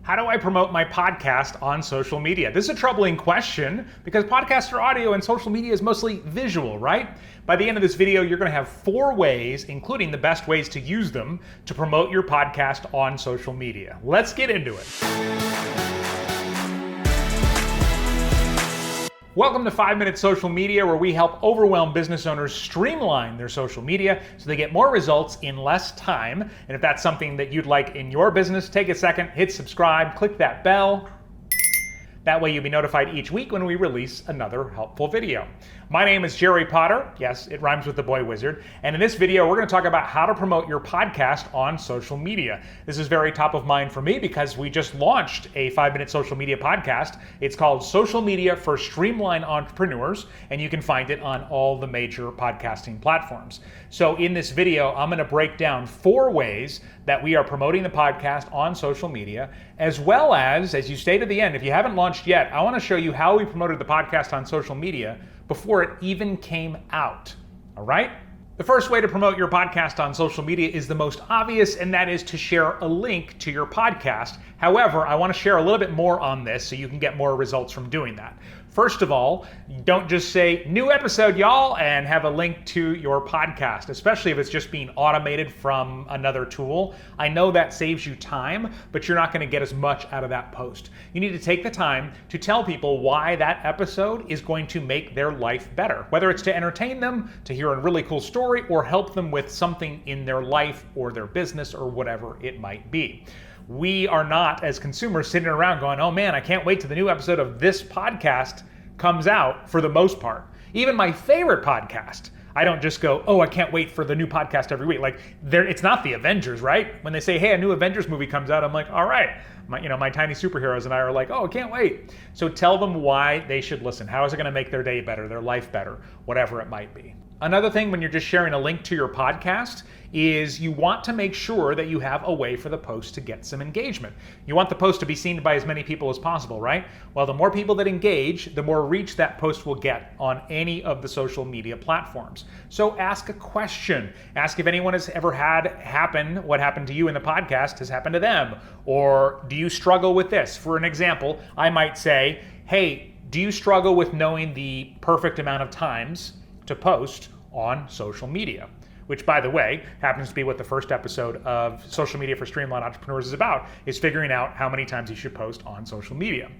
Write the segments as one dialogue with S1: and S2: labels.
S1: How do I promote my podcast on social media? This is a troubling question because podcasts are audio and social media is mostly visual, right? By the end of this video, you're going to have 4 ways, including the best ways to use them to promote your podcast on social media. Let's get into it. Welcome to 5 Minute Social Media, where we help overwhelmed business owners streamline their social media so they get more results in less time. And if that's something that you'd like in your business, take a second, hit subscribe, click that bell. That way you'll be notified each week when we release another helpful video. My name is Jerry Potter. Yes, it rhymes with the boy wizard. And in this video, we're going to talk about how to promote your podcast on social media. This is very top of mind for me because we just launched a 5-minute social media podcast. It's called Social Media for Streamline Entrepreneurs, and you can find it on all the major podcasting platforms. So in this video, I'm going to break down 4 ways that we are promoting the podcast on social media, as well as you stay to the end, if you haven't launched yet, I want to show you how we promoted the podcast on social media before it even came out. All right? The first way to promote your podcast on social media is the most obvious, and that is to share a link to your podcast. However, I want to share a little bit more on this so you can get more results from doing that. First of all, don't just say, new episode, y'all, and have a link to your podcast, especially if it's just being automated from another tool. I know that saves you time, but you're not going to get as much out of that post. You need to take the time to tell people why that episode is going to make their life better, whether it's to entertain them, to hear a really cool story, or help them with something in their life or their business or whatever it might be. We are not, as consumers, sitting around going, oh man, I can't wait till the new episode of this podcast comes out, for the most part. Even my favorite podcast, I don't just go, oh, I can't wait for the new podcast every week. Like, it's not the Avengers, right? When they say, hey, a new Avengers movie comes out, I'm like, all right. My tiny superheroes and I are like, oh, I can't wait. So tell them why they should listen. How is it going to make their day better, their life better, whatever it might be. Another thing when you're just sharing a link to your podcast is you want to make sure that you have a way for the post to get some engagement. You want the post to be seen by as many people as possible, right? Well, the more people that engage, the more reach that post will get on any of the social media platforms. So ask a question. Ask if anyone has ever had happen, what happened to you in the podcast has happened to them. Or do you struggle with this? For an example, I might say, hey, do you struggle with knowing the perfect amount of times to post on social media? Which, by the way, happens to be what the first episode of Social Media for Streamlined Entrepreneurs is about, is figuring out how many times you should post on social media.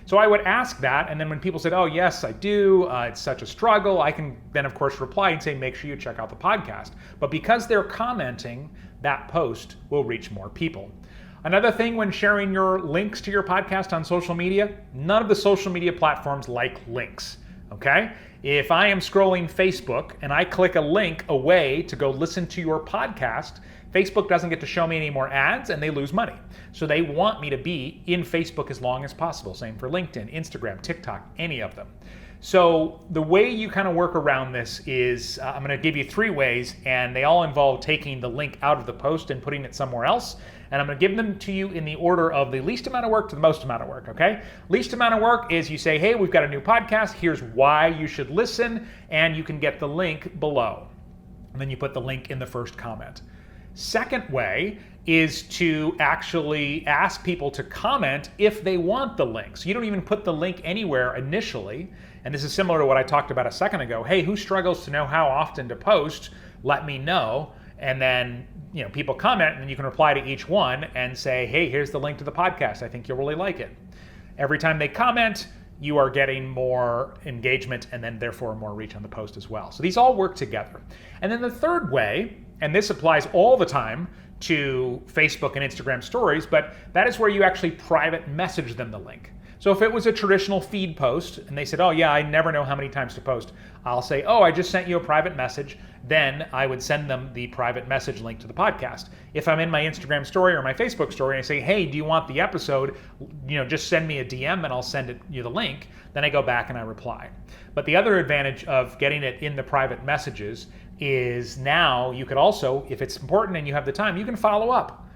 S1: So I would ask that, and then when people said, oh yes, I do, it's such a struggle, I can then of course reply and say, make sure you check out the podcast. But because they're commenting, that post will reach more people. Another thing when sharing your links to your podcast on social media, none of the social media platforms like links. Okay? If I am scrolling Facebook and I click a link away to go listen to your podcast, Facebook doesn't get to show me any more ads and they lose money. So they want me to be in Facebook as long as possible. Same for LinkedIn, Instagram, TikTok, any of them. So the way you kind of work around this is, I'm going to give you 3 ways, and they all involve taking the link out of the post and putting it somewhere else. And I'm going to give them to you in the order of the least amount of work to the most amount of work, okay? Least amount of work is you say, hey, we've got a new podcast. Here's why you should listen, and you can get the link below. And then you put the link in the first comment. Second way is to actually ask people to comment if they want the link. So you don't even put the link anywhere initially. And this is similar to what I talked about a second ago. Hey, who struggles to know how often to post? Let me know. And then, people comment, and then you can reply to each one and say, hey, here's the link to the podcast. I think you'll really like it. Every time they comment, you are getting more engagement and then therefore more reach on the post as well. So these all work together. And then the third way, and this applies all the time to Facebook and Instagram stories, but that is where you actually private message them the link. So if it was a traditional feed post and they said, oh yeah, I never know how many times to post, I'll say, oh, I just sent you a private message. Then I would send them the private message link to the podcast. If I'm in my Instagram story or my Facebook story and I say, hey, do you want the episode? Just send me a DM and I'll send you the link. Then I go back and I reply. But the other advantage of getting it in the private messages is now you could also, if it's important and you have the time, you can follow up.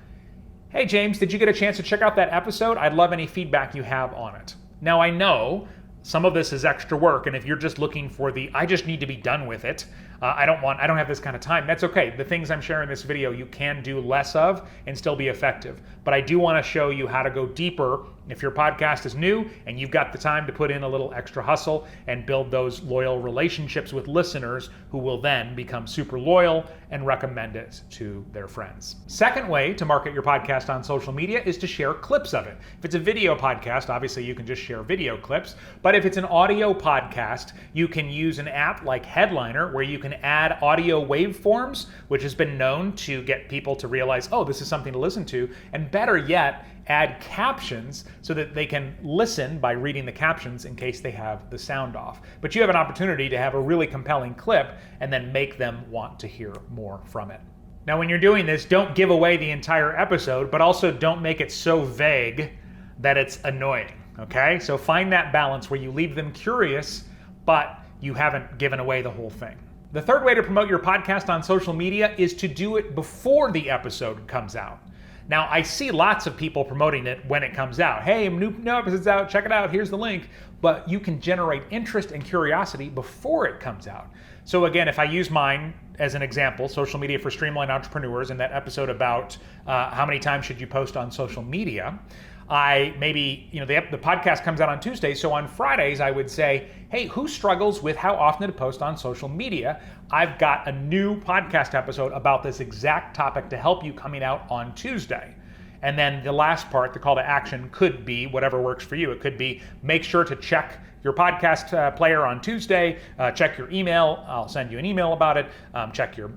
S1: Hey James, did you get a chance to check out that episode? I'd love any feedback you have on it. Now I know some of this is extra work, and if you're just looking for I just need to be done with it, I don't have this kind of time. That's okay. The things I'm sharing in this video, you can do less of and still be effective. But I do want to show you how to go deeper if your podcast is new and you've got the time to put in a little extra hustle and build those loyal relationships with listeners who will then become super loyal and recommend it to their friends. Second way to market your podcast on social media is to share clips of it. If it's a video podcast, obviously you can just share video clips. But if it's an audio podcast, you can use an app like Headliner where you can add audio waveforms, which has been known to get people to realize, oh, this is something to listen to. And better yet, add captions so that they can listen by reading the captions in case they have the sound off. But you have an opportunity to have a really compelling clip and then make them want to hear more from it. Now, when you're doing this, don't give away the entire episode, but also don't make it so vague that it's annoying, okay? So find that balance where you leave them curious, but you haven't given away the whole thing. The third way to promote your podcast on social media is to do it before the episode comes out. Now, I see lots of people promoting it when it comes out. Hey, new episode's out, check it out, here's the link. But you can generate interest and curiosity before it comes out. So again, if I use mine as an example, Social Media for Streamlined Entrepreneurs, in that episode about how many times should you post on social media, the podcast comes out on Tuesday, so on Fridays I would say, hey, who struggles with how often to post on social media? I've got a new podcast episode about this exact topic to help you coming out on Tuesday. And then the last part, the call to action, could be whatever works for you. It could be make sure to check your podcast player on Tuesday, check your email, I'll send you an email about it, check your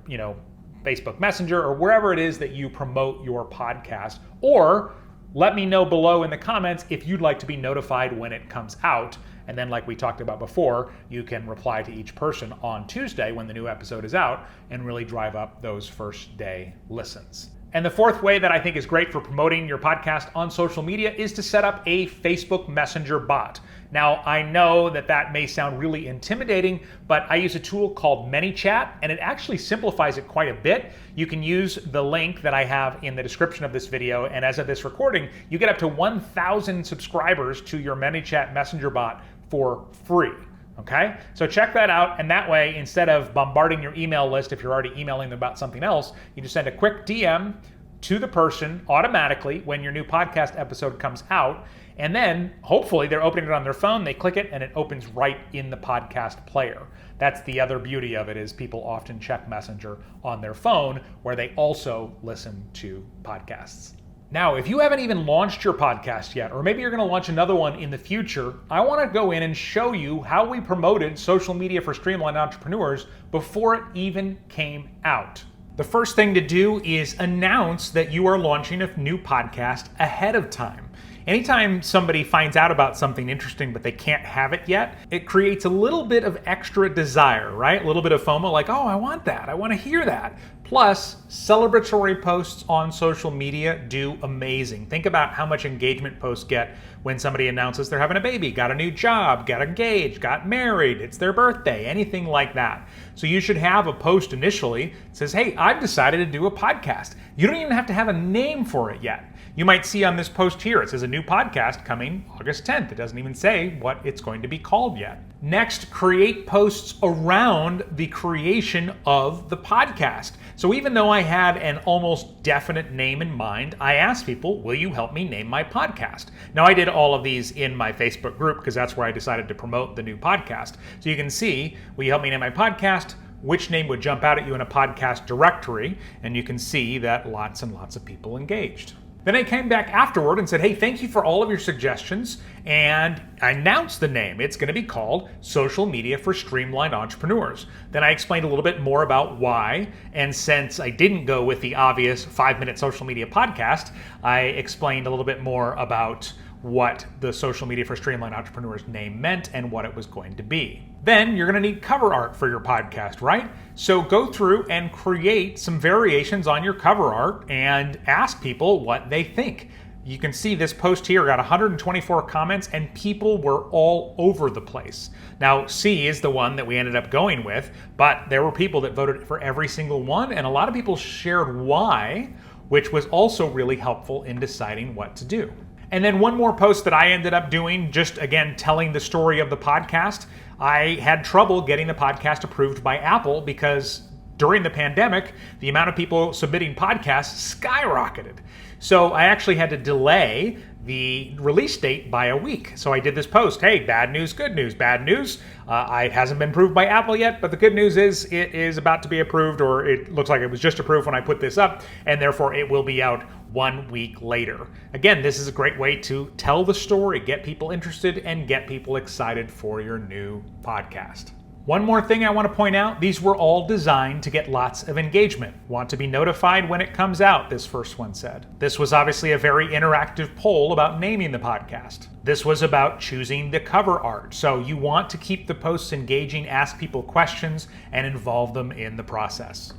S1: Facebook Messenger or wherever it is that you promote your podcast, or let me know below in the comments if you'd like to be notified when it comes out. And then like we talked about before, you can reply to each person on Tuesday when the new episode is out and really drive up those first day listens. And the fourth way that I think is great for promoting your podcast on social media is to set up a Facebook Messenger bot. Now, I know that may sound really intimidating, but I use a tool called ManyChat, and it actually simplifies it quite a bit. You can use the link that I have in the description of this video, and as of this recording, you get up to 1,000 subscribers to your ManyChat Messenger bot for free. Okay, so check that out, and that way, instead of bombarding your email list if you're already emailing them about something else, you just send a quick DM to the person automatically when your new podcast episode comes out, and then hopefully they're opening it on their phone, they click it, and it opens right in the podcast player. That's the other beauty of it, is people often check Messenger on their phone where they also listen to podcasts. Now, if you haven't even launched your podcast yet, or maybe you're going to launch another one in the future, I want to go in and show you how we promoted Social Media for Streamlined Entrepreneurs before it even came out. The first thing to do is announce that you are launching a new podcast ahead of time. Anytime somebody finds out about something interesting but they can't have it yet, it creates a little bit of extra desire, right? A little bit of FOMO, like, oh, I want that, I want to hear that. Plus, celebratory posts on social media do amazing. Think about how much engagement posts get when somebody announces they're having a baby, got a new job, got engaged, got married, it's their birthday, anything like that. So you should have a post initially that says, hey, I've decided to do a podcast. You don't even have to have a name for it yet. You might see on this post here, it says a new podcast coming August 10th. It doesn't even say what it's going to be called yet. Next, create posts around the creation of the podcast. So even though I had an almost definite name in mind, I asked people, will you help me name my podcast? Now, I did all of these in my Facebook group because that's where I decided to promote the new podcast. So you can see, will you help me name my podcast? Which name would jump out at you in a podcast directory? And you can see that lots and lots of people engaged. Then I came back afterward and said, hey, thank you for all of your suggestions, and I announced the name. It's going to be called Social Media for Streamlined Entrepreneurs. Then I explained a little bit more about why, and since I didn't go with the obvious 5-minute social media podcast, I explained a little bit more about what the Social Media for Streamlined Entrepreneurs name meant and what it was going to be. Then you're going to need cover art for your podcast, right? So go through and create some variations on your cover art and ask people what they think. You can see this post here got 124 comments and people were all over the place. Now, C is the one that we ended up going with, but there were people that voted for every single one, and a lot of people shared why, which was also really helpful in deciding what to do. And then one more post that I ended up doing, just again telling the story of the podcast. I had trouble getting the podcast approved by Apple because during the pandemic, the amount of people submitting podcasts skyrocketed. So I actually had to delay the release date by a week. So I did this post, hey, bad news, good news. Bad news, it hasn't been approved by Apple yet, but the good news is it is about to be approved, or it looks like it was just approved when I put this up, and therefore it will be out 1 week later. Again, this is a great way to tell the story, get people interested, and get people excited for your new podcast. One more thing I want to point out, these were all designed to get lots of engagement. Want to be notified when it comes out, this first one said. This was obviously a very interactive poll about naming the podcast. This was about choosing the cover art. So you want to keep the posts engaging, ask people questions, and involve them in the process.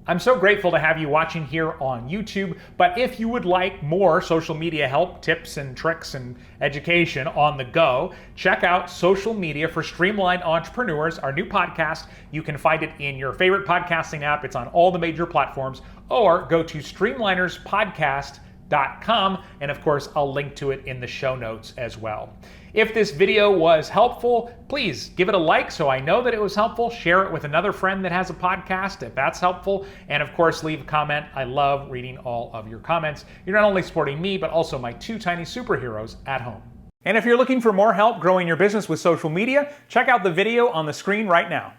S1: I'm so grateful to have you watching here on YouTube, but if you would like more social media help, tips and tricks and education on the go, check out Social Media for Streamlined Entrepreneurs, our new podcast. You can find it in your favorite podcasting app. It's on all the major platforms, or go to streamlinerspodcast.com, and of course, I'll link to it in the show notes as well. If this video was helpful, please give it a like so I know that it was helpful. Share it with another friend that has a podcast if that's helpful. And of course, leave a comment. I love reading all of your comments. You're not only supporting me, but also my two tiny superheroes at home. And if you're looking for more help growing your business with social media, check out the video on the screen right now.